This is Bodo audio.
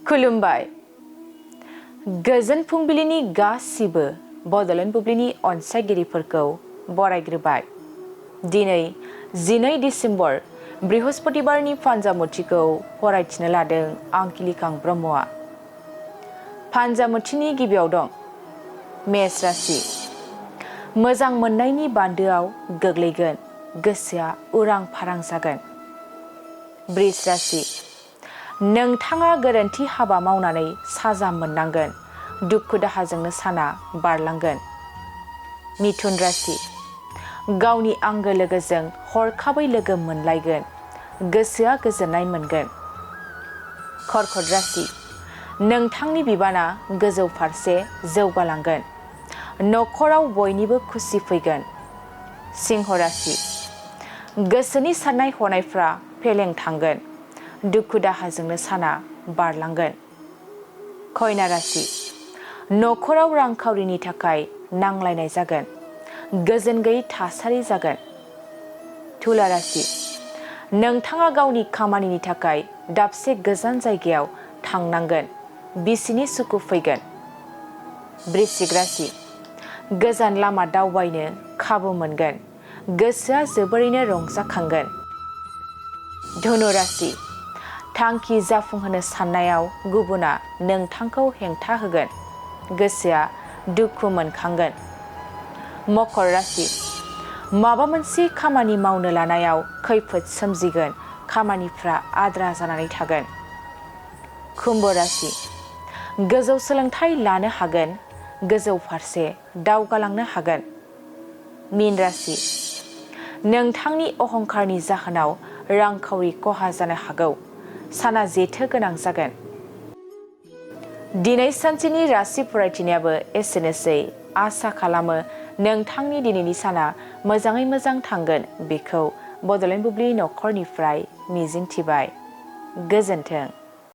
खुलुमबाय। गोजोन फुंबिलिनि गासिबो बड'लेण्ड बुब्लिनि अनसायगिरिफोरखौ बरायग्रोबाय। दिनै 12 डिसेम्बर बृहस्पतिबारनि फान्जामुथिखौ फरायथिनो लादों आं किलिकां ब्रह्मआ। फान्जामुथिनि गिबियाव दं मेष राशि। मोजां मोननायनि बान्दोआव गोग्लैगोन, गोसोआ उरां फारां जागोन। बृष राशि। नोंथाङा गोरोन्थि हाबा मावनानै साजा मोननांगोन, दुखु दाहाजोंनो साना बारलांगोन। मिथुन राशि। गावनि आंगो लोगोजों हरखाबै लोगो मोनलायगोन, गोसोआ गोजोननाय मोनगोन। कर्कट राशि। नोंथांनि बिबाना गोजौ फारसे जौगालांगोन, नखराव बयनिबो खुसि फैगोन। सिंह राशि। गोसोनि साननाय हनायफ्रा फेलें थांगोन, दुखु दाहाजोंनो साना बारलांगोन। कन्या राशि। नखराव रांखावरिनि थाखाय नांलायनाय जागोन, गोजोन गैयै थासारि जागोन। तुला राशि। नोंथाङा गावनि खामानिनि थाखाय दाबसे गोजान जायगायाव थांनांगोन, बिसिनि सुखु फैगोन। वृश्चिक राशि। गोजान लामा दावबायनो खाबु मोनगोन, गोसोआ जोबोरैनो रंजाखांगोन। धनु राशि। थांखि जाफुंहोनो साननायाव गुबुना नोंथांखौ हेंथा होगोन, गोसोआ दुखु मोनखांगोन। मकर राशि। माबा मोनसे खामानि मावनो लानायाव खैफोद सोमजिगोन, खामानिफ्रा आद्रा जानानै थागोन। कुम्भ राशि। गोजौ सोलोंथाइ लानो हागोन, गोजौ फारसे दावगालांनो हागोन। मीन राशि। नोंथांनि अहंकारनि जाहोनाव रांखावरि खहा जानो हागौ, साना जेथो गोनां जागोन। दिनै सानसेनि राशि फरायथिनायाबो एसेनोसै। आसा खालामो नोंथांनि दिनैनि साना मोजाङै मोजां थांगोन, बेखौ बड'लेण्ड बुब्लि नखरनिफ्राय मिजिंथिबाय। गोजोन्थों।